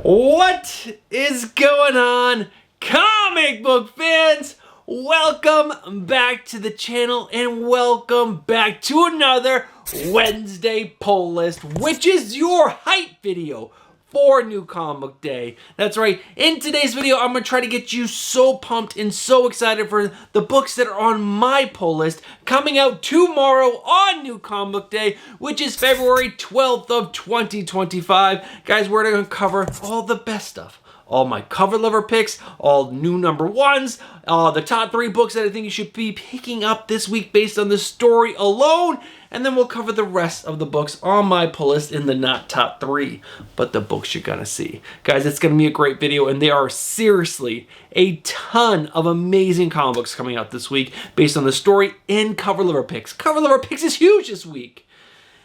What is going on, comic book fans? Welcome back to the channel and welcome back to another Wednesday pull list, which is your hype video for New Comic Book Day. That's right, in today's video, I'm going to try to get you so pumped and so excited for the books that are on my pull list coming out tomorrow on New Comic Book Day, which is February 12th of 2025. Guys, we're going to cover all the best stuff. All my cover lover picks, all new number ones, the top 3 books that I think you should be picking up this week based on the story alone, and then we'll cover the rest of the books on my pull list in the not top 3, but the books you're gonna see. Guys, it's gonna be a great video, and there are seriously a ton of amazing comic books coming out this week based on the story and cover lover picks. Cover lover picks is huge this week.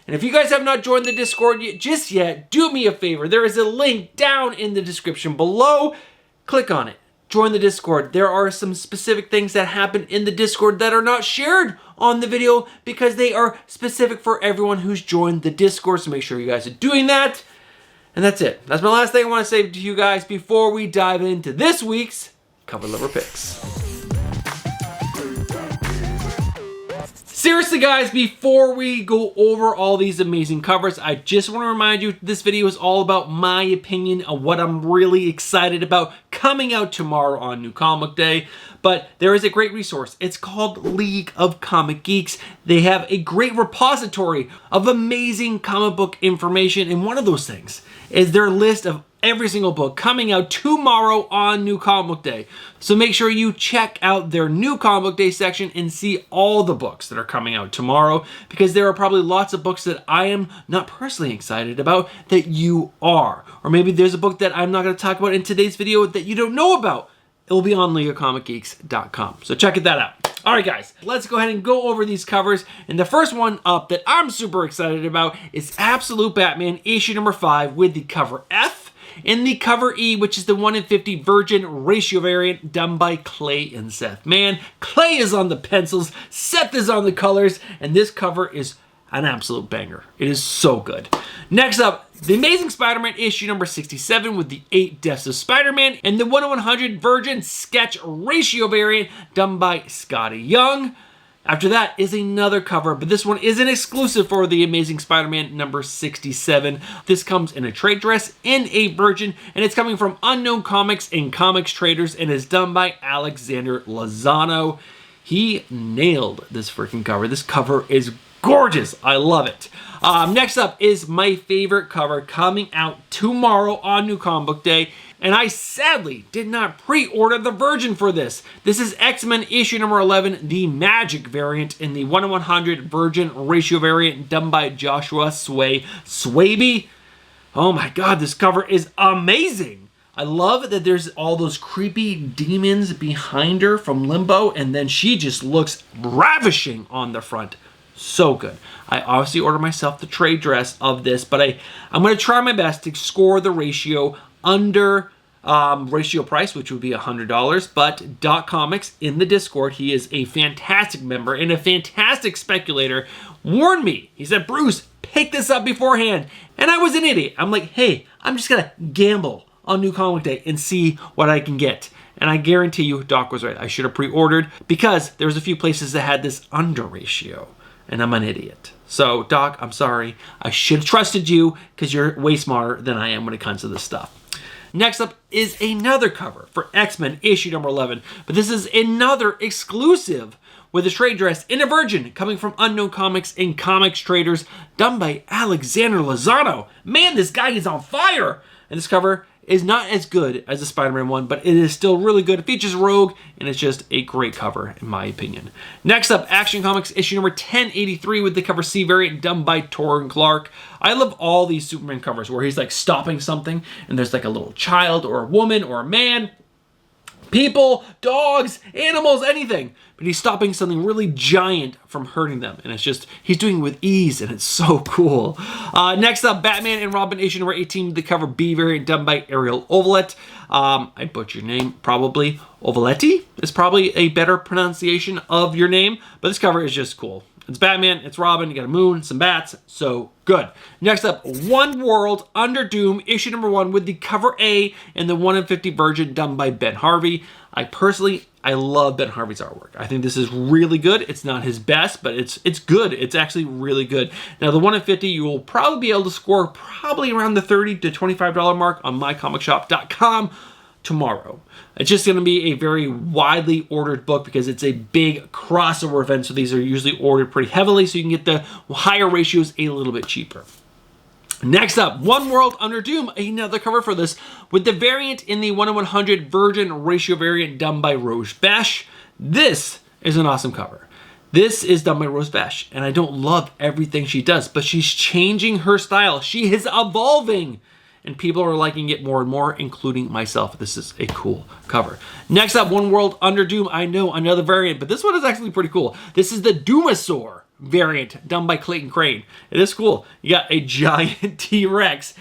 And if you guys have not joined the Discord just yet, do me a favor. There is a link down in the description below. Click on it. Join the Discord. There are some specific things that happen in the Discord that are not shared on the video because they are specific for everyone who's joined the Discord. So make sure you guys are doing that. And that's it. That's my last thing I want to say to you guys before we dive into this week's Cover Lover Picks. Seriously guys, before we go over all these amazing covers, I just want to remind you this video is all about my opinion of what I'm really excited about coming out tomorrow on New Comic Book Day. But there is a great resource. It's called League of Comic Geeks. They have a great repository of amazing comic book information, and one of those things is their list of every single book coming out tomorrow on New Comic Book Day. So make sure you check out their New Comic Book Day section and see all the books that are coming out tomorrow, because there are probably lots of books that I am not personally excited about that you are. Or maybe there's a book that I'm not going to talk about in today's video that you don't know about. It will be on LeagueOfComicGeeks.com. So check that out. All right, guys, let's go ahead and go over these covers. And the first one up that I'm super excited about is Absolute Batman issue number 5 with the cover F and the cover E, which is the 1/50 Virgin ratio variant done by Clay and Seth. Man, Clay is on the pencils, Seth is on the colors, and this cover is an absolute banger. It is so good. Next up, The Amazing Spider-Man issue number 67 with the 8 Deaths of Spider-Man and the 1/100 Virgin sketch ratio variant done by Scotty Young. After that is another cover, but this one isn't exclusive for The Amazing Spider-Man number 67. This comes in a trade dress in a Virgin, and it's coming from Unknown Comics and Comics Traders, and is done by Alexander Lozano. He nailed this freaking cover. This cover is gorgeous. I love it. Next up is my favorite cover coming out tomorrow on New Comic Book Day, and I sadly did not pre-order the Virgin for this. This is X-Men issue number 11, the Magic variant in the 1/100 Virgin ratio variant done by Joshua Swaby. Oh my god, this cover is amazing. I love that there's all those creepy demons behind her from Limbo, and then she just looks ravishing on the front. So good. I obviously ordered myself the trade dress of this, but I'm going to try my best to score the ratio under ratio price, which would be $100. But Doc Comics in the Discord, he is a fantastic member and a fantastic speculator, warned me. He said, Bruce, pick this up beforehand. And I was an idiot. I'm like, hey, I'm just going to gamble on New Comic Day and see what I can get. And I guarantee you, Doc was right. I should have pre-ordered because there was a few places that had this under ratio. And I'm an idiot. So, Doc, I'm sorry. I should have trusted you because you're way smarter than I am when it comes to this stuff. Next up is another cover for X-Men issue number 11. But this is another exclusive with a trade dress in a Virgin coming from Unknown Comics and Comics Traders done by Alexander Lozano. Man, this guy is on fire. And this cover is not as good as the Spider-Man one, but it is still really good. It features Rogue, and it's just a great cover, in my opinion. Next up, Action Comics issue number 1083 with the cover C variant done by Torrin Clark. I love all these Superman covers where he's like stopping something, and there's like a little child or a woman or a man, people, dogs, animals, anything. But he's stopping something really giant from hurting them. And it's just, he's doing it with ease, and it's so cool. Next up, Batman and Robin issue number 18 with the cover B variant done by Ariel Ovalet. I butchered your name, probably. Ovaletti is probably a better pronunciation of your name. But this cover is just cool. It's Batman, it's Robin, you got a moon, some bats, so good. Next up, One World Under Doom, issue number 1 with the cover A and the 1 in 50 version done by Ben Harvey. I love Ben Harvey's artwork. I think this is really good. It's not his best, but it's good. It's actually really good. Now, the 1 in 50, you will probably be able to score probably around the $30 to $25 mark on mycomicshop.com tomorrow. It's just going to be a very widely ordered book because it's a big crossover event, so these are usually ordered pretty heavily, so you can get the higher ratios a little bit cheaper. Next up, One World Under Doom, another cover for this, with the variant in the 1 in 100 virgin ratio variant done by Rose Besh. This is an awesome cover. This is done by Rose Besh, and I don't love everything she does, but she's changing her style. She is evolving, and people are liking it more and more, including myself. This is a cool cover. Next up, One World Under Doom. I know, another variant, but this one is actually pretty cool. This is the Doomasaur variant done by Clayton Crane. It is cool. You got a giant T-Rex,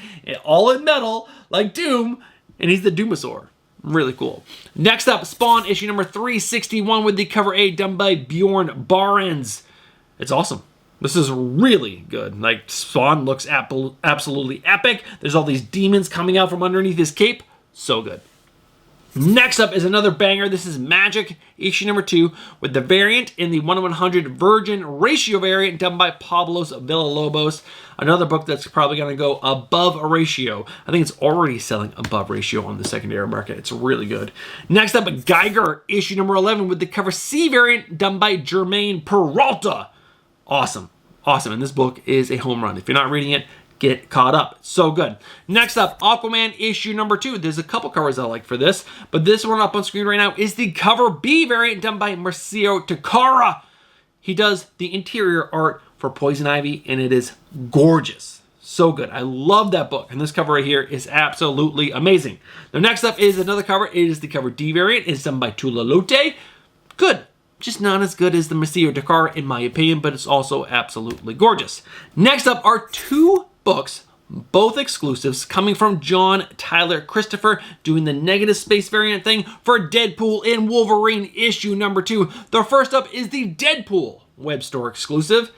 all in metal, like Doom, and he's the Doomasaur. Really cool. Next up, Spawn issue number 361 with the cover A done by Bjorn Barends. It's awesome. This is really good. Like, Spawn looks absolutely epic. There's all these demons coming out from underneath his cape. So good. Next up is another banger. This is Magic, issue number 2, with the variant in the 1 in 100 virgin ratio variant done by Pablos Villalobos. Another book that's probably going to go above a ratio. I think it's already selling above ratio on the secondary market. It's really good. Next up, Geiger, issue number 11, with the cover C variant done by Germaine Peralta. Awesome. Awesome. And this book is a home run. If you're not reading it, get caught up. So good. Next up, Aquaman issue number 2. There's a couple covers I like for this, but this one up on screen right now is the cover B variant done by Marcio Takara. He does the interior art for Poison Ivy, and it is gorgeous. So good. I love that book, and this cover right here is absolutely amazing. Now, next up is another cover. It is the cover D variant. It's done by Tula Lute. Good. Just not as good as the Marcio Takara, in my opinion, but it's also absolutely gorgeous. Next up are 2 books, both exclusives, coming from John Tyler Christopher, doing the negative space variant thing for Deadpool and Wolverine issue number 2. The first up is the Deadpool web store exclusive.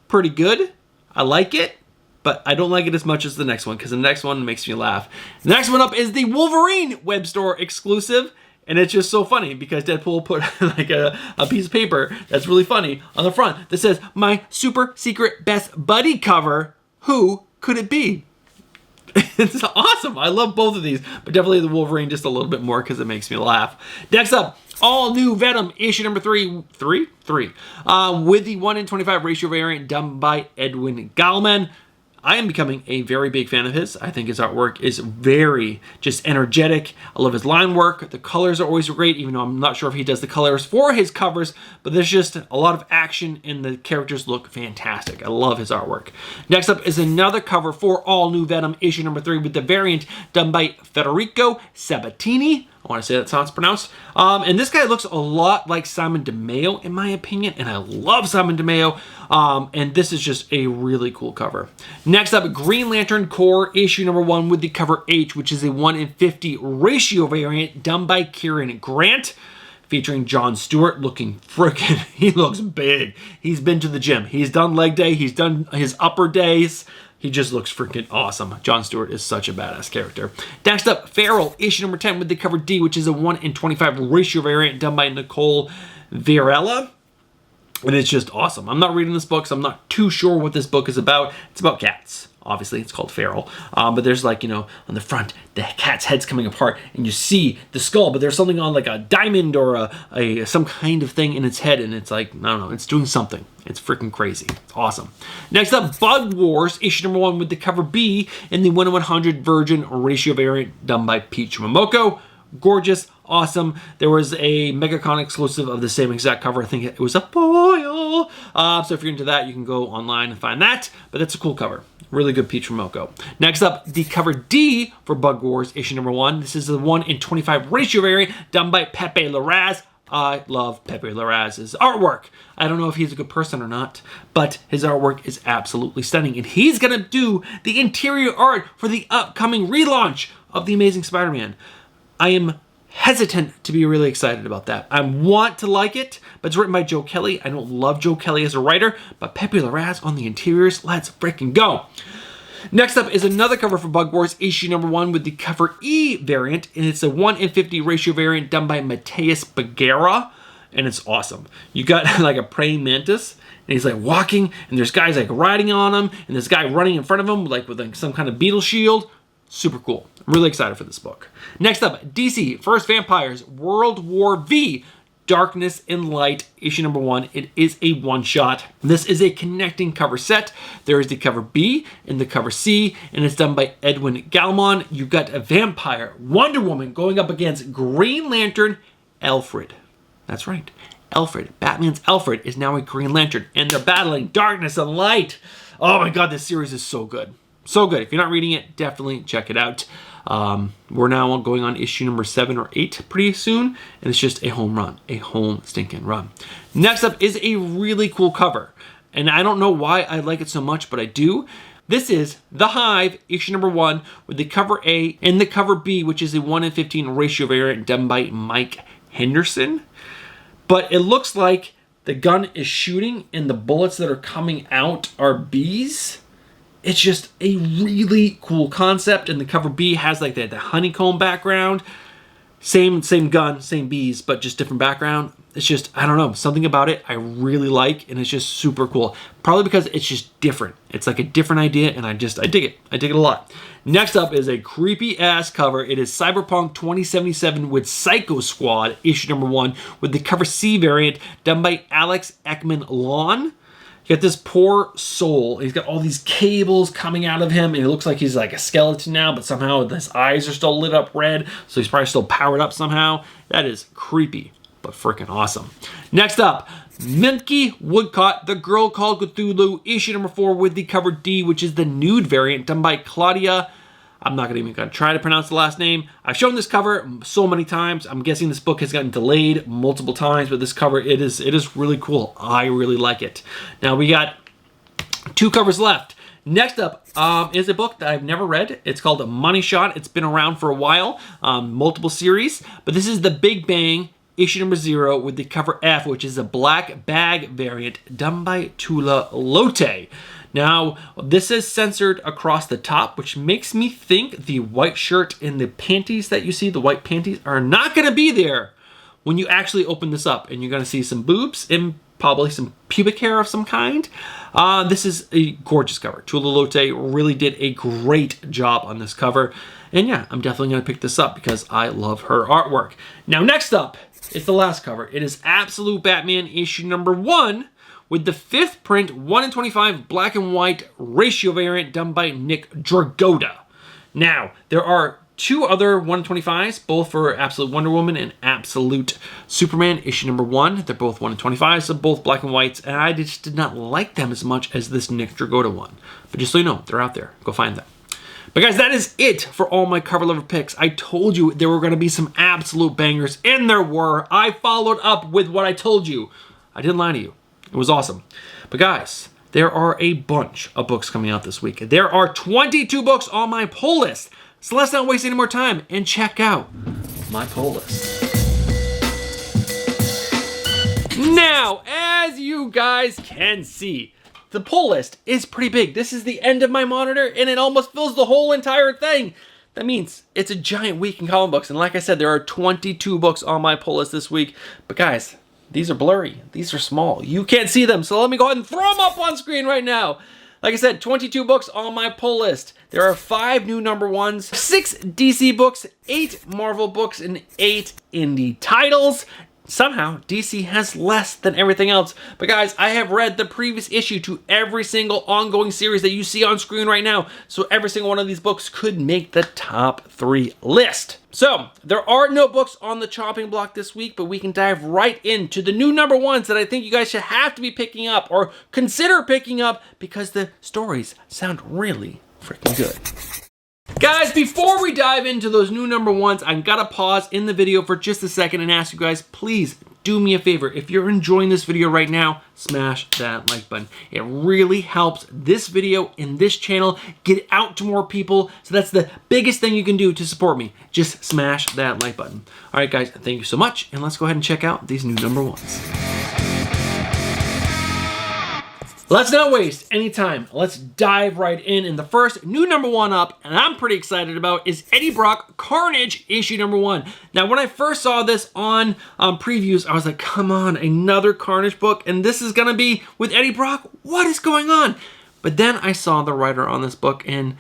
Pretty good. I like it, but I don't like it as much as the next one because the next one makes me laugh. The next one up is the Wolverine web store exclusive. And it's just so funny because Deadpool put like a piece of paper that's really funny on the front that says, "My super secret best buddy cover. Who could it be?" It's awesome. I love both of these, but definitely the Wolverine just a little bit more because it makes me laugh. Next up, all new Venom issue number 3, with the 1 in 25 ratio variant done by Edwin Gallman. I am becoming a very big fan of his. I think his artwork is very just energetic. I love his line work. The colors are always great, even though I'm not sure if he does the colors for his covers, but there's just a lot of action and the characters look fantastic. I love his artwork. Next up is another cover for all new Venom issue number 3 with the variant done by Federico Sabatini. I want to say that's how it's pronounced. And this guy looks a lot like Simon DeMeo, in my opinion, and I love Simon DeMeo. And this is just a really cool cover. Next up, Green Lantern Corps issue number 1 with the cover H, which is a 1 in 50 ratio variant done by Kieran Grant, featuring Jon Stewart looking frickin', he looks big. He's been to the gym. He's done leg day. He's done his upper days. He just looks freaking awesome. Jon Stewart is such a badass character. Next up, Feral, issue number 10 with the cover D, which is a 1 in 25 ratio variant done by Nicole Virella. And it's just awesome. I'm not reading this book, so I'm not too sure what this book is about. It's about cats. Obviously, it's called Feral. But there's like, you know, on the front, the cat's head's coming apart, and you see the skull, but there's something on like a diamond or some kind of thing in its head, and it's like, I don't know, it's doing something. It's freaking crazy. It's awesome. Next up, Bug Wars, issue number 1 with the cover B in the 1 in 100 virgin ratio variant done by Peach Momoko. Gorgeous, awesome. There was a MegaCon exclusive of the same exact cover. I think it was a foil. So if you're into that, you can go online and find that. But that's a cool cover. Really good Peach Momoko. Next up, the cover D for Bug Wars, issue number 1. This is the 1 in 25 ratio variant done by Pepe Larraz. I love Pepe Larraz's artwork. I don't know if he's a good person or not, but his artwork is absolutely stunning. And he's going to do the interior art for the upcoming relaunch of The Amazing Spider-Man. I am hesitant to be really excited about that. I want to like it, but it's written by Joe Kelly. I don't love Joe Kelly as a writer, but Pepe Larraz on the interiors, let's freaking go. Next up is another cover for Bug Wars, issue number 1 with the cover E variant, and it's a 1:50 ratio variant done by Mateus Bagheera, and it's awesome. You got like a praying mantis, and he's like walking, and there's guys like riding on him, and this guy running in front of him like with like some kind of beetle shield. Super cool. I'm really excited for this book. Next up, DC First Vampires World War V, Darkness and Light, issue number 1. It is a one-shot. This is a connecting cover set. There is the cover B and the cover C, and it's done by Edwin Galmon. You've got a vampire, Wonder Woman, going up against Green Lantern, Alfred. That's right, Alfred. Batman's Alfred is now a Green Lantern, and they're battling darkness and light. Oh my god, this series is so good. So good. If you're not reading it, definitely check it out. We're now going on issue number 7 or 8 pretty soon, and it's just a home run, a home stinking run. Next up is a really cool cover, and I don't know why I like it so much, but I do. This is The Hive, issue number 1, with the cover A and the cover B, which is a 1:15 ratio variant done by Mike Henderson. But it looks like the gun is shooting, and the bullets that are coming out are bees. It's just a really cool concept, and the cover B has like the honeycomb background. Same gun, same bees, but just different background. It's just, I don't know, something about it I really like, and it's just super cool. Probably because it's just different. It's like a different idea, and I dig it. I dig it a lot. Next up is a creepy ass cover. It is Cyberpunk 2077 with Psycho Squad, issue number 1, with the cover C variant done by Alex Ekman Lawn. You got this poor soul. He's got all these cables coming out of him, and it looks like he's like a skeleton now, but somehow his eyes are still lit up red, so he's probably still powered up somehow. That is creepy, but freaking awesome. Next up, Minky Woodcott, The Girl Called Cthulhu, issue number 4 with the cover D, which is the nude variant done by Claudia. I'm not even going to try to pronounce the last name. I've shown this cover so many times. I'm guessing this book has gotten delayed multiple times, but this cover, it is really cool. I really like it. Now we got 2 covers left. Next up is a book that I've never read. It's called Money Shot. It's been around for a while, multiple series, but this is The Big Bang, issue number 0 with the cover F, which is a black bag variant done by Tula Lote. Now, this is censored across the top, which makes me think the white shirt and the panties that you see, the white panties, are not going to be there when you actually open this up. And you're going to see some boobs and probably some pubic hair of some kind. This is a gorgeous cover. Tula Lote really did a great job on this cover. And yeah, I'm definitely going to pick this up because I love her artwork. Now, next up is the last cover. It is Absolute Batman, issue number 1, with the 5th print 1:25 black and white ratio variant done by Nick Dragotta. Now, there are 2 other 1:25s, both for Absolute Wonder Woman and Absolute Superman, issue number 1. They're both 1:25s, so both black and whites, and I just did not like them as much as this Nick Dragotta one. But just so you know, they're out there. Go find them. But guys, that is it for all my cover level picks. I told you there were going to be some absolute bangers, and there were. I followed up with what I told you. I didn't lie to you. It was awesome. But guys, there are a bunch of books coming out this week. There are 22 books on my pull list. So let's not waste any more time and check out my pull list. Now, as you guys can see, the pull list is pretty big. This is the end of my monitor, and it almost fills the whole entire thing. That means it's a giant week in comic books. And like I said, there are 22 books on my pull list this week. But guys, these are blurry. These are small. You can't see them, so let me go ahead and throw them up on screen right now. Like I said, 22 books on my pull list. There are 5 new number 1s, 6 DC books, 8 Marvel books, and 8 indie titles. Somehow, DC has less than everything else. But guys, I have read the previous issue to every single ongoing series that you see on screen right now. So every single one of these books could make the top 3 list. So, there are no books on the chopping block this week, but we can dive right into the new number 1s that I think you guys should have to be picking up or consider picking up because the stories sound really freaking good. Guys, before we dive into those new number 1s, I've got to pause in the video for just a second and ask you guys, please do me a favor. If you're enjoying this video right now, smash that like button. It really helps this video and this channel get out to more people. So that's the biggest thing you can do to support me. Just smash that like button. All right, guys, thank you so much. And let's go ahead and check out these new number ones. Let's not waste any time. Let's dive right in. And the first new number one up, and I'm pretty excited about, is Eddie Brock Carnage issue number 1. Now, when I first saw this on previews, I was like, come on, another Carnage book, and this is gonna be with Eddie Brock? What is going on? But then I saw the writer on this book, and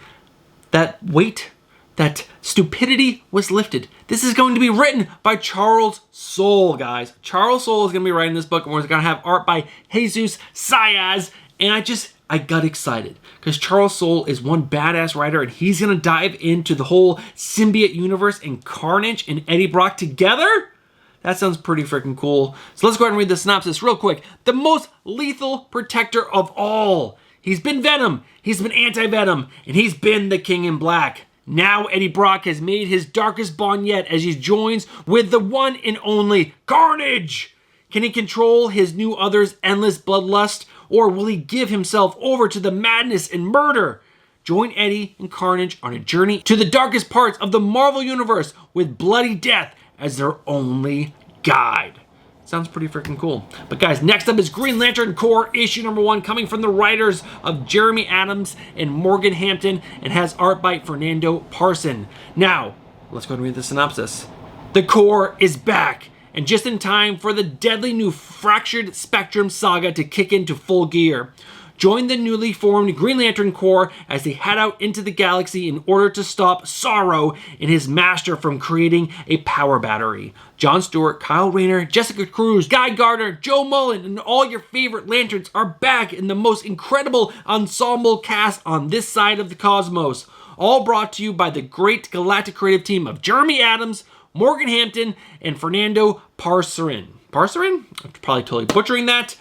that weight, that stupidity was lifted. This is going to be written by Charles Soule, guys. Charles Soule is going to be writing this book, and we're going to have art by Jesus Sayas. And I got excited because Charles Soule is one badass writer, and he's going to dive into the whole symbiote universe and Carnage and Eddie Brock together. That sounds pretty freaking cool. So let's go ahead and read the synopsis real quick. The most lethal protector of all. He's been Venom, he's been Anti-Venom, and he's been the King in Black. Now Eddie Brock has made his darkest bond yet as he joins with the one and only Carnage. Can he control his new other's endless bloodlust, or will he give himself over to the madness and murder? Join Eddie and Carnage on a journey to the darkest parts of the Marvel Universe with bloody death as their only guide. Sounds pretty freaking cool. But guys, next up is Green Lantern Corps issue number 1, coming from the writers of Jeremy Adams and Morgan Hampton, and has art by Fernando Parson. Now, let's go ahead and read the synopsis. The Corps is back, and just in time for the deadly new Fractured Spectrum saga to kick into full gear. Join the newly formed Green Lantern Corps as they head out into the galaxy in order to stop Sorrow and his master from creating a power battery. Jon Stewart, Kyle Rayner, Jessica Cruz, Guy Gardner, Joe Mullen, and all your favorite Lanterns are back in the most incredible ensemble cast on this side of the cosmos. All brought to you by the great galactic creative team of Jeremy Adams, Morgan Hampton, and Fernando Parson. Parson? I'm probably totally butchering that.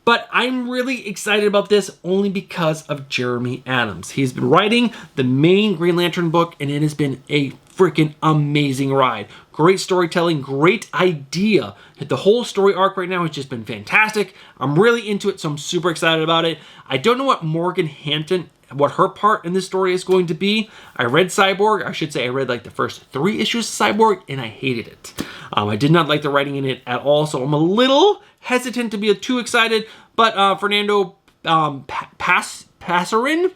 But I'm really excited about this only because of Jeremy Adams. He's been writing the main Green Lantern book, and it has been a freaking amazing ride. Great storytelling, great idea. The whole story arc right now has just been fantastic. I'm really into it, so I'm super excited about it. I don't know what Morgan Hampton, what her part in this story is going to be. I read Cyborg. I should say I read like the first 3 issues of Cyborg, and I hated it. I did not like the writing in it at all, so I'm a little hesitant to be too excited, but Fernando Passarin,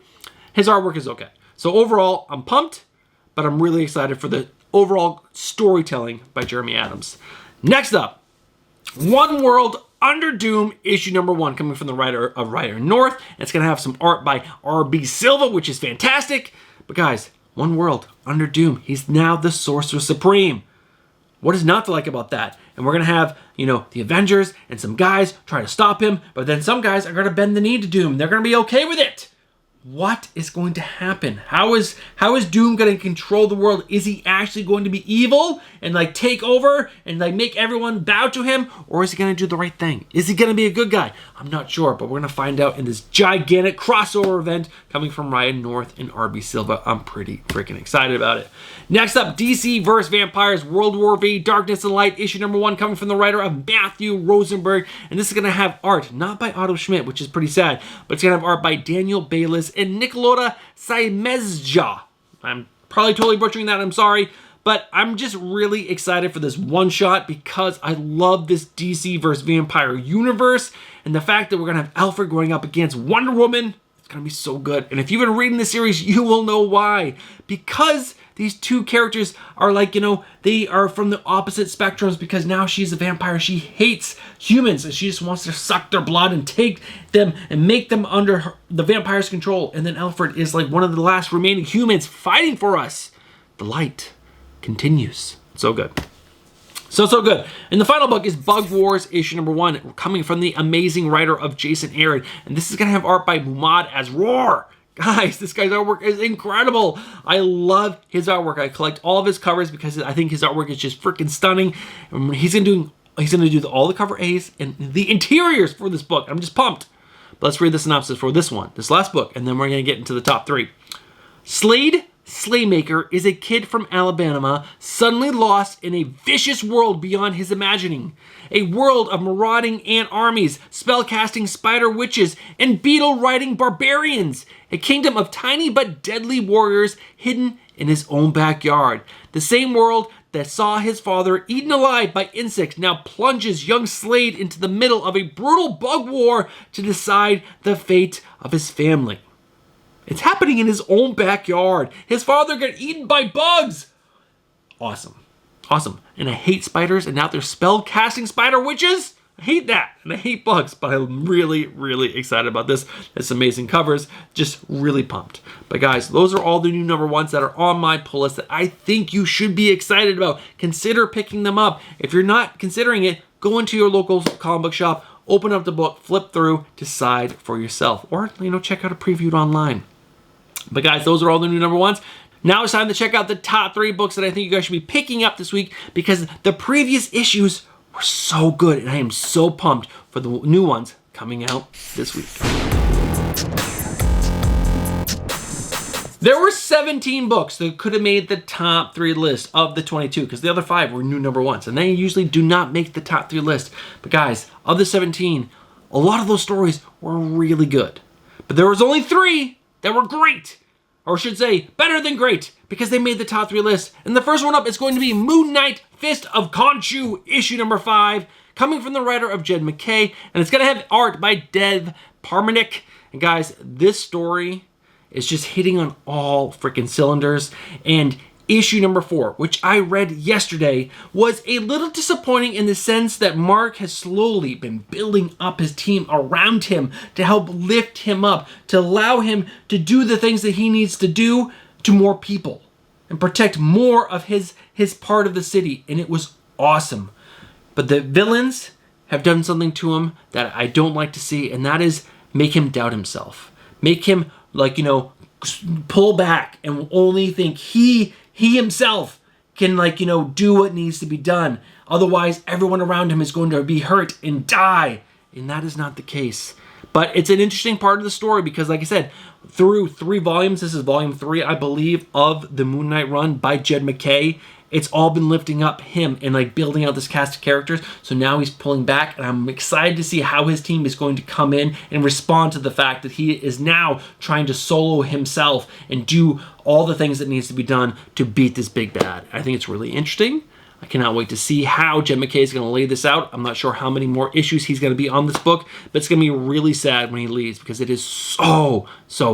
his artwork is okay. So overall, I'm pumped, but I'm really excited for the overall storytelling by Jeremy Adams. Next up, One World Under Doom issue number 1, coming from the writer of Rider North. And it's going to have some art by R.B. Silva, which is fantastic. But guys, One World Under Doom, he's now the Sorcerer Supreme. What is not to like about that? And we're going to have, the Avengers and some guys try to stop him, but then some guys are going to bend the knee to Doom. They're going to be okay with it. What is going to happen? How is Doom going to control the world? Is he actually going to be evil and take over and make everyone bow to him? Or is he going to do the right thing? Is he going to be a good guy? I'm not sure, but we're going to find out in this gigantic crossover event coming from Ryan North and R.B. Silva. I'm pretty freaking excited about it. Next up, DC vs. Vampires World War V Darkness and Light issue number 1, coming from the writer of Matthew Rosenberg. And this is going to have art, not by Otto Schmidt, which is pretty sad, but it's going to have art by Daniel Bayliss and Nicolota Saimezja. I'm probably totally butchering that, I'm sorry, but I'm just really excited for this one-shot because I love this DC vs. Vampire universe, and the fact that we're going to have Alfred going up against Wonder Woman, it's going to be so good. And if you've been reading this series, you will know why. Because these two characters are they are from the opposite spectrums, because now she's a vampire. She hates humans, and she just wants to suck their blood and take them and make them under the vampire's control. And then Alfred is one of the last remaining humans fighting for us. The light continues. So good. So good. And the final book is Bug Wars issue number 1, coming from the amazing writer of Jason Aaron. And this is going to have art by Mumad Asroar. Guys, this guy's artwork is incredible. I love his artwork. I collect all of his covers because I think his artwork is just freaking stunning. And he's gonna do all the cover A's and the interiors for this book. I'm just pumped. But let's read the synopsis for this last book, and then we're gonna get into the top 3. Slade Slaymaker is a kid from Alabama suddenly lost in a vicious world beyond his imagining. A world of marauding ant armies, spellcasting spider witches, and beetle-riding barbarians. A kingdom of tiny but deadly warriors hidden in his own backyard. The same world that saw his father eaten alive by insects now plunges young Slade into the middle of a brutal bug war to decide the fate of his family. It's happening in his own backyard. His father got eaten by bugs. Awesome. Awesome. And I hate spiders, and now they're spell-casting spider witches. I hate that, and I hate bugs, but I'm really, really excited about this. It's amazing covers. Just really pumped. But guys, those are all the new number ones that are on my pull list that I think you should be excited about. Consider picking them up. If you're not considering it, go into your local comic book shop, open up the book, flip through, decide for yourself. Or, check out a preview online. But guys, those are all the new number ones. Now it's time to check out the top 3 books that I think you guys should be picking up this week because the previous issues were so good, and I am so pumped for the new ones coming out this week. There were 17 books that could have made the top 3 list of the 22 because the other 5 were new number ones, and they usually do not make the top 3 list. But guys, of the 17, a lot of those stories were really good. But there was only 3 that were great. Or I should say, better than great, because they made the top 3 list. And the first one up is going to be Moon Knight, Fist of Khonshu, issue number 5, coming from the writer of Jed MacKay, and it's going to have art by Dev Parmanik. And guys, this story is just hitting on all freaking cylinders. And issue number 4, which I read yesterday, was a little disappointing in the sense that Mark has slowly been building up his team around him to help lift him up, to allow him to do the things that he needs to do to more people and protect more of his part of the city. And it was awesome. But the villains have done something to him that I don't like to see, and that is make him doubt himself. Make him, pull back and only think he himself can, do what needs to be done. Otherwise, everyone around him is going to be hurt and die. And that is not the case. But it's an interesting part of the story because, like I said, through 3 volumes, this is volume 3, I believe, of the Moon Knight run by Jed MacKay, it's all been lifting up him and building out this cast of characters. So now he's pulling back, and I'm excited to see how his team is going to come in and respond to the fact that he is now trying to solo himself and do all the things that needs to be done to beat this big bad. I think it's really interesting. I cannot wait to see how Jed MacKay is going to lay this out. I'm not sure how many more issues he's going to be on this book, but it's going to be really sad when he leaves because it is so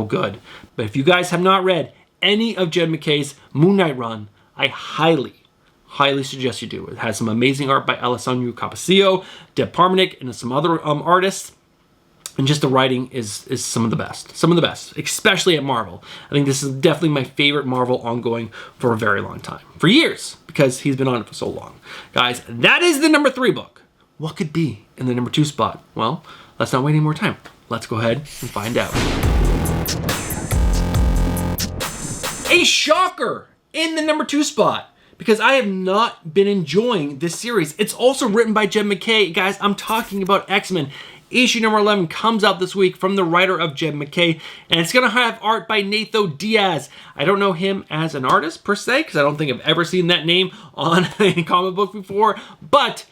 good. But if you guys have not read any of Jed MacKay's Moon Knight run, I highly suggest you do. It has some amazing art by Alessandro Cappuccio, Dev Parmanik, and some other artists. And just the writing is some of the best. Some of the best, especially at Marvel. I think this is definitely my favorite Marvel ongoing for a very long time. For years, because he's been on it for so long. Guys, that is the number 3 book. What could be in the number 2 spot? Well, let's not wait any more time. Let's go ahead and find out. A shocker in the number 2 spot. Because I have not been enjoying this series. It's also written by Jed MacKay. Guys, I'm talking about X-Men. Issue number 11 comes out this week from the writer of Jed MacKay, and it's going to have art by Nathan Diaz. I don't know him as an artist, per se, because I don't think I've ever seen that name on a comic book before, but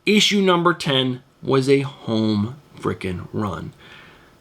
issue number 10 was a home frickin' run.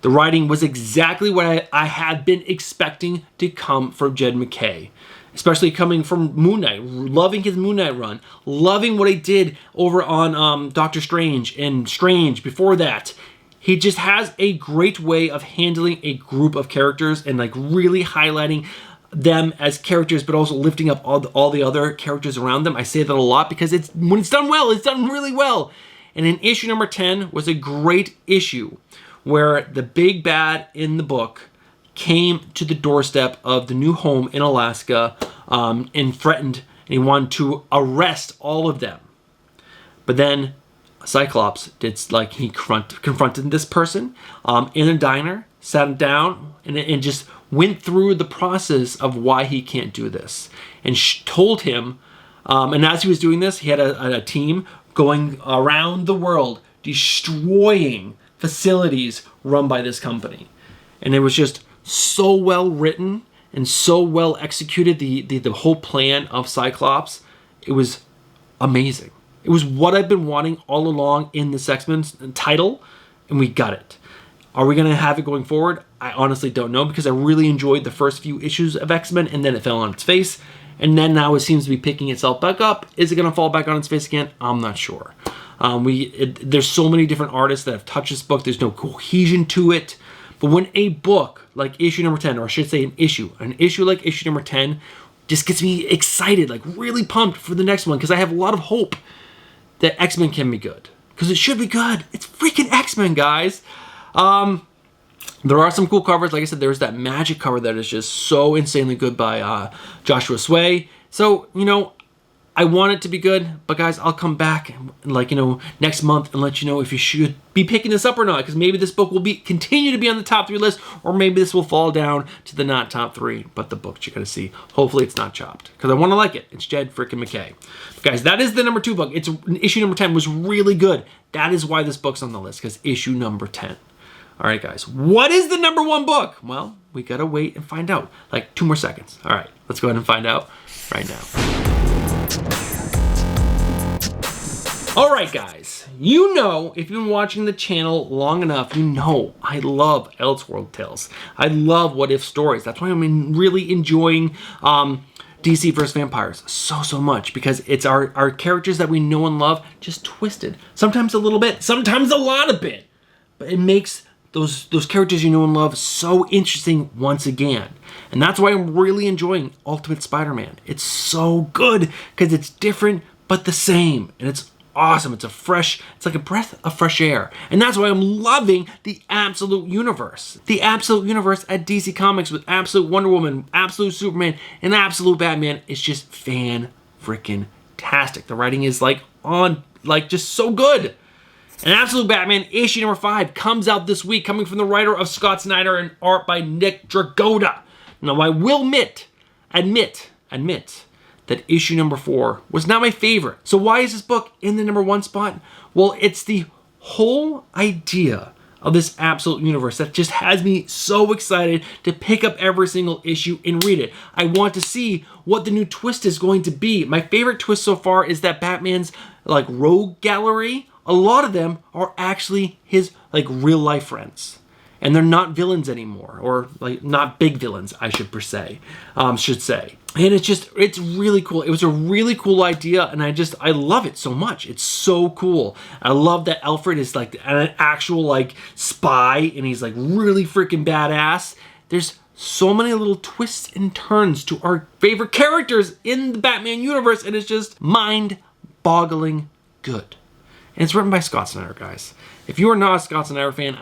The writing was exactly what I had been expecting to come from Jed MacKay. Especially coming from Moon Knight, loving his Moon Knight run, loving what he did over on Doctor Strange and Strange before that. He just has a great way of handling a group of characters and really highlighting them as characters, but also lifting up all the other characters around them. I say that a lot because when it's done well, it's done really well. And in issue number 10 was a great issue where the big bad in the book came to the doorstep of the new home in Alaska and threatened, and he wanted to arrest all of them. But then Cyclops he confronted this person in a diner, sat him down, and just went through the process of why he can't do this. And told him, and as he was doing this, he had a team going around the world, destroying facilities run by this company. And it was just so well written and so well executed, the whole plan of Cyclops. It was amazing. It was what I've been wanting all along in this X-Men title, and we got it. Are we going to have it going forward? I honestly don't know, because I really enjoyed the first few issues of X-Men, and then it fell on its face, and then now it seems to be picking itself back up. Is it going to fall back on its face again? I'm not sure. There's so many different artists that have touched this book. There's no cohesion to it. But when a book like issue number 10, or I should say an issue like issue number 10, just gets me excited, like really pumped for the next one, because I have a lot of hope that X-Men can be good. Because it should be good. It's freaking X-Men, guys. There are some cool covers. Like I said, there's that Magic cover that is just so insanely good by Joshua Sway. So, you know, I want it to be good, but guys, I'll come back like, you know, next month and let you know if you should be picking this up or not, because maybe this book will continue to be on the top 3 list, or maybe this will fall down to the not top 3, but the books you're gonna see. Hopefully it's not chopped, because I want to like it. It's Jed freaking McKay. But guys, that is the number 2 book. It's issue number 10 was really good. That is why this book's on the list, because issue number 10. All right, guys, what is the number 1 book? Well, we gotta wait and find out. Like 2 more seconds. All right, let's go ahead and find out right now. All right, guys, you know, if you've been watching the channel long enough, you know I love Elseworld tales. I love what if stories. That's why I'm really enjoying DC vs. Vampires so much, because it's our characters that we know and love just twisted. Sometimes a little bit, sometimes a lot of bit, but it makes those characters you know and love so interesting once again. And that's why I'm really enjoying Ultimate Spider-Man. It's so good because it's different but the same, and it's awesome. It's like a breath of fresh air. And that's why I'm loving the Absolute Universe. The Absolute Universe at DC Comics with Absolute Wonder Woman, Absolute Superman, and Absolute Batman is just fan-freaking-tastic. The writing is just so good. And Absolute Batman issue number 5 comes out this week, coming from the writer of Scott Snyder and art by Nick Dragotta. Now, I will admit that issue number 4 was not my favorite. So why is this book in the number 1 spot? Well, it's the whole idea of this Absolute Universe that just has me so excited to pick up every single issue and read it. I want to see what the new twist is going to be. My favorite twist so far is that Batman's rogue gallery, a lot of them are actually his real life friends. And they're not villains anymore, or not big villains, I should say. And it's really cool. It was a really cool idea, and I love it so much. It's so cool. I love that Alfred is an actual spy, and he's really freaking badass. There's so many little twists and turns to our favorite characters in the Batman universe, and it's just mind-boggling good. And it's written by Scott Snyder, guys. If you are not a Scott Snyder fan,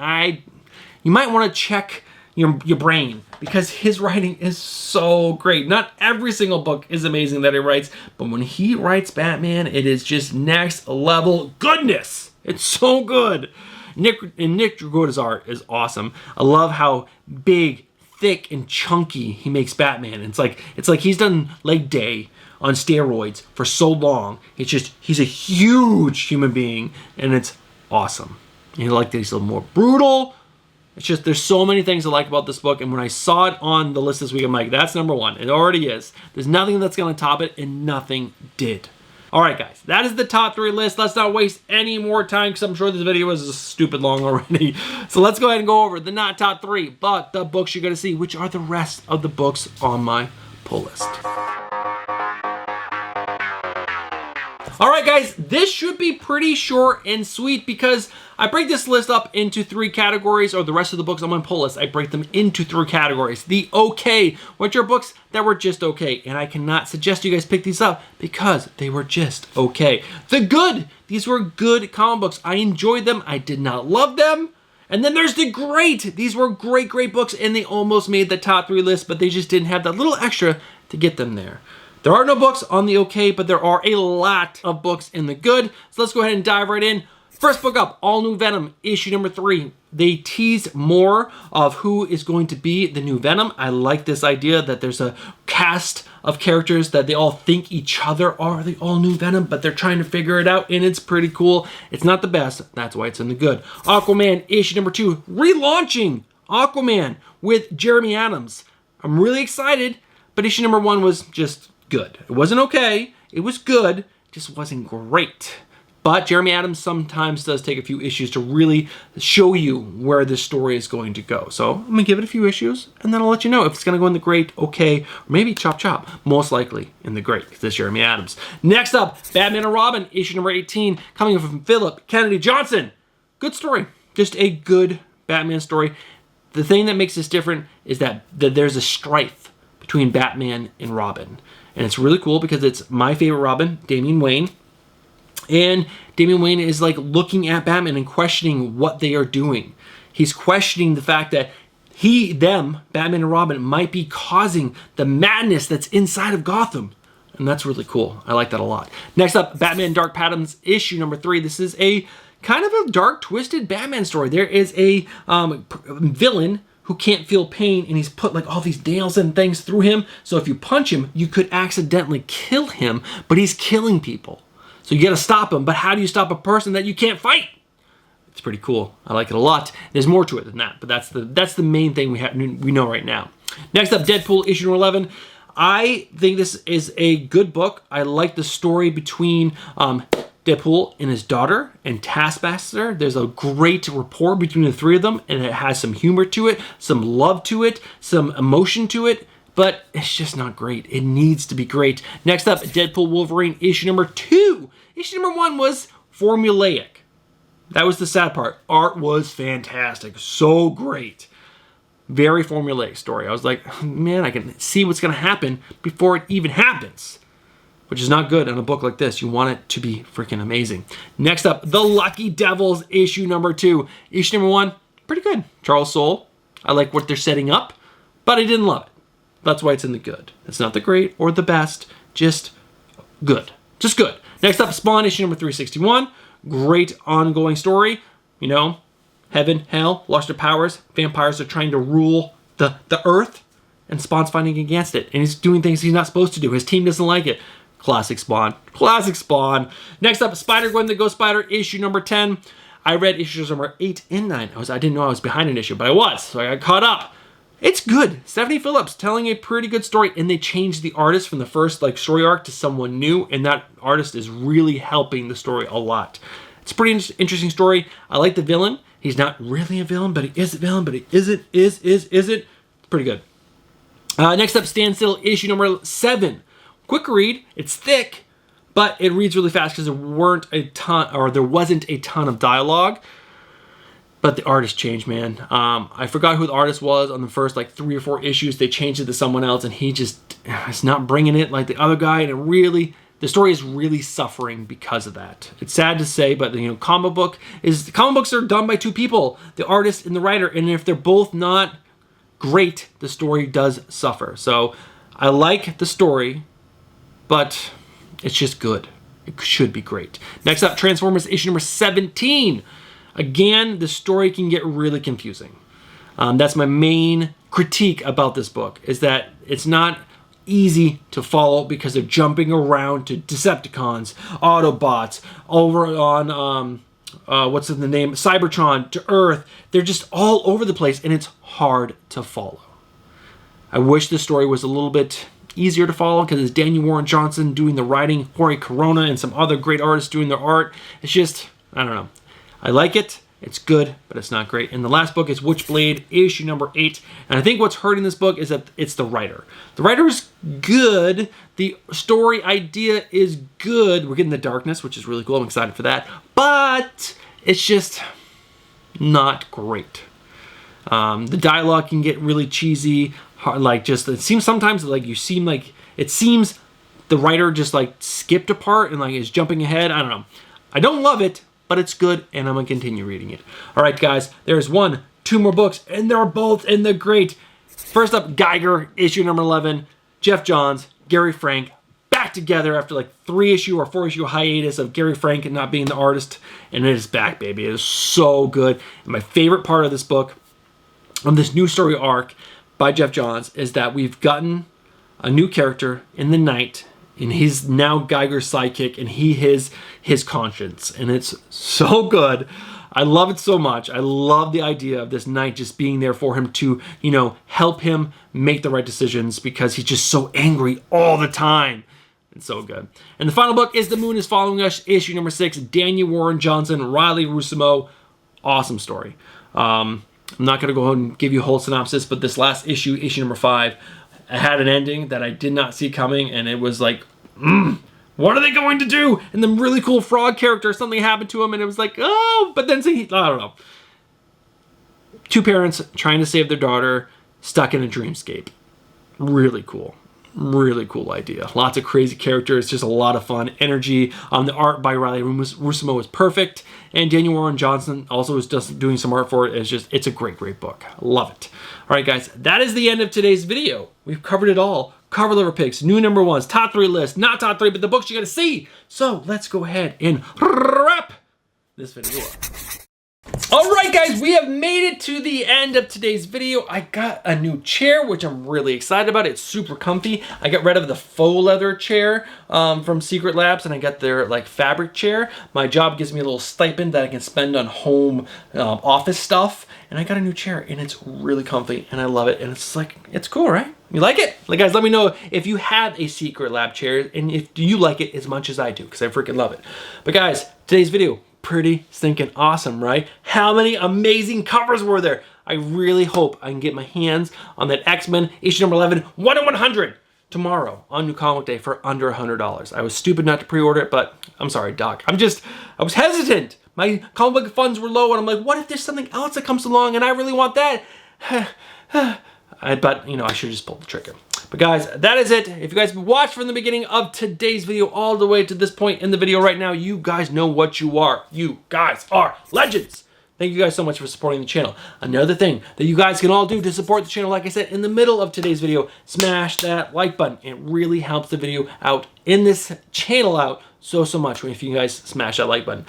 you might want to check your brain, because his writing is so great. Not every single book is amazing that he writes, but when he writes Batman, it is just next level goodness. It's so good. Nick Dragotta's art is awesome. I love how big, thick, and chunky he makes Batman. It's like he's done leg day on steroids for so long. He's a huge human being, and it's awesome. And I like that he's a little more brutal. It's just, there's so many things I like about this book, and when I saw it on the list this week, I'm like, that's number 1. It already is. There's nothing that's going to top it, and nothing did. All right, guys, that is the top 3 list. Let's not waste any more time, because I'm sure this video was stupid long already. So let's go ahead and go over the not top 3, but the books you're going to see, which are the rest of the books on my pull list. All right, guys, this should be pretty short and sweet, because I break this list up into 3 categories, or the rest of the books on my pull list, I break them into 3 categories. The okay, which are books that were just okay, and I cannot suggest you guys pick these up because they were just okay. The good, these were good comic books. I enjoyed them. I did not love them. And then there's the great. These were great books, and they almost made the top 3 list, but they just didn't have that little extra to get them there. There are no books on the okay, but there are a lot of books in the good. So let's go ahead and dive right in. First book up, All New Venom, issue number 3. They tease more of who is going to be the new Venom. I like this idea that there's a cast of characters that they all think each other are the all new Venom, but they're trying to figure it out, and it's pretty cool. It's not the best, that's why it's in the good. Aquaman, issue number 2, relaunching Aquaman with Jeremy Adams. I'm really excited, but issue number 1 was just good. It wasn't okay. It was good. It just wasn't great. But Jeremy Adams sometimes does take a few issues to really show you where this story is going to go. So I'm going to give it a few issues, and then I'll let you know if it's going to go in the great, okay, or maybe chop chop. Most likely in the great, because it's Jeremy Adams. Next up, Batman and Robin, issue number 18, coming from Philip Kennedy Johnson. Good story. Just a good Batman story. The thing that makes this different is that there's a strife between Batman and Robin. And it's really cool because it's my favorite Robin, Damian Wayne. And Damian Wayne is like looking at Batman and questioning what they are doing. He's questioning the fact that Batman and Robin, might be causing the madness that's inside of Gotham. And that's really cool. I like that a lot. Next up, Batman Dark Patterns, issue number 3. This is a kind of a dark, twisted Batman story. There is a villain who can't feel pain, and he's put like all these nails and things through him. So if you punch him, you could accidentally kill him, but he's killing people. So you got to stop him, but how do you stop a person that you can't fight? It's pretty cool. I like it a lot. There's more to it than that, but that's the main thing we know right now. Next up, Deadpool issue number 11. I think this is a good book. I like the story between Deadpool and his daughter and Taskmaster. There's a great rapport between the three of them, and it has some humor to it, some love to it, some emotion to it. But it's just not great. It needs to be great. Next up, Deadpool Wolverine issue number 2. Issue number 1 was formulaic. That was the sad part. Art was fantastic. So great. Very formulaic story. I was like, man, I can see what's going to happen before it even happens. Which is not good in a book like this. You want it to be freaking amazing. Next up, The Lucky Devils issue number 2. Issue number 1, pretty good. Charles Soule. I like what they're setting up, but I didn't love it. That's why it's in the good. It's not the great or the best, just good. Just good. Next up, Spawn issue number 361. Great ongoing story. You know, heaven, hell, lost their powers. Vampires are trying to rule the earth, and Spawn's fighting against it. And he's doing things he's not supposed to do. His team doesn't like it. Classic Spawn. Classic Spawn. Next up, Spider-Gwen the Ghost Spider issue number 10. I read issues number 8 and 9. I didn't know I was behind an issue, but I was. So I got caught up. It's good. Stephanie Phillips telling a pretty good story, and they changed the artist from the first story arc to someone new, and that artist is really helping the story a lot. It's a pretty interesting story. I like the villain. He's not really a villain, but he is a villain, but he isn't. It's pretty good. Next up, Standstill issue number 7. Quick read. It's thick, but it reads really fast because there wasn't a ton of dialogue. But the artist changed, man. I forgot who the artist was on the first 3 or 4 issues. They changed it to someone else, and he just is not bringing it like the other guy. And the story is really suffering because of that. It's sad to say, but comic books are done by 2 people, the artist and the writer. And if they're both not great, the story does suffer. So I like the story, but it's just good. It should be great. Next up, Transformers issue number 17. Again, the story can get really confusing. That's my main critique about this book, is that it's not easy to follow because they're jumping around to Decepticons, Autobots, over on, what's the name, Cybertron, to Earth. They're just all over the place, and it's hard to follow. I wish the story was a little bit easier to follow because it's Daniel Warren Johnson doing the writing, Jorge Corona, and some other great artists doing their art. It's just, I don't know. I like it. It's good, but it's not great. And the last book is Witchblade, issue number 8. And I think what's hurting this book is that it's the writer. The writer is good. The story idea is good. We're getting the darkness, which is really cool. I'm excited for that. But it's just not great. The dialogue can get really cheesy. It seems sometimes it seems the writer just skipped a part and is jumping ahead. I don't know. I don't love it, but it's good, and I'm going to continue reading it. All right, guys, there's 2 more books, and they're both in the great. First up, Geiger, issue number 11. Jeff Johns, Gary Frank, back together after 3-issue or 4-issue hiatus of Gary Frank not being the artist, and it is back, baby. It is so good. And my favorite part of this book, on this new story arc by Jeff Johns, is that we've gotten a new character in the night, and he's now Geiger's sidekick, and he is his conscience, and it's so good. I love it so much. I love the idea of this knight just being there for him to, you know, help him make the right decisions because he's just so angry all the time. It's so good. And the final book is The Moon is Following Us, issue number 6. Daniel Warren Johnson, Riley Rusimo. Awesome story. I'm not going to go ahead and give you a whole synopsis, but this last issue, issue number 5, had an ending that I did not see coming, and it was like, what are they going to do? And the really cool frog character, something happened to him, and it was like, oh, but then I don't know. 2 parents trying to save their daughter, stuck in a dreamscape. Really cool. Really cool idea. Lots of crazy characters, just a lot of fun. Energy. The art by Riley Rusimo is perfect. And Daniel Warren Johnson also is just doing some art for it. It's a great, great book. Love it. All right, guys, that is the end of today's video. We've covered it all. Cover letter picks, new number 1s, top 3 list, not top 3, but the books you gotta see. So let's go ahead and wrap this video up. All right, guys, we have made it to the end of today's video. I got a new chair, which I'm really excited about. It's super comfy. I got rid of the faux leather chair from Secret Labs, and I got their like fabric chair. My job gives me a little stipend that I can spend on home office stuff, and I got a new chair, and it's really comfy, and I love it, and it's like, it's cool, right? You like it? Like, guys, let me know if you have a Secret Lab chair, and if do you like it as much as I do, because I freaking love it. But guys, today's video, pretty stinking awesome, right? How many amazing covers were there? I really hope I can get my hands on that X-Men issue number 11, 1 in 100 tomorrow on New Comic Day for under $100. I was stupid not to pre-order it, but I'm sorry, Doc. I was hesitant. My comic book funds were low, and I'm like, what if there's something else that comes along and I really want that? But, you know, I should have just pulled the trigger. But guys, that is it. If you guys watched from the beginning of today's video all the way to this point in the video right now, you guys know what you are. You guys are legends. Thank you guys so much for supporting the channel. Another thing that you guys can all do to support the channel, like I said in the middle of today's video, smash that like button. It really helps the video out in this channel out so much if you guys smash that like button.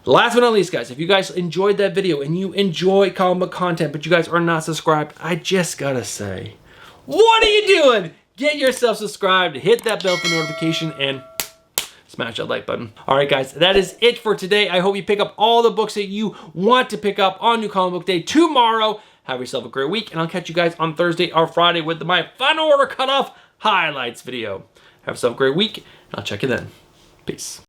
Last but not least, guys, if you guys enjoyed that video and you enjoy comic book content, but you guys are not subscribed, I just gotta say, what are you doing? Get yourself subscribed, hit that bell for notification, and smash that like button. All right, guys, that is it for today. I hope you pick up all the books that you want to pick up on New Comic Book Day tomorrow. Have yourself a great week, and I'll catch you guys on Thursday or Friday with my final order cutoff highlights video. Have yourself a great week, and I'll check you then. Peace.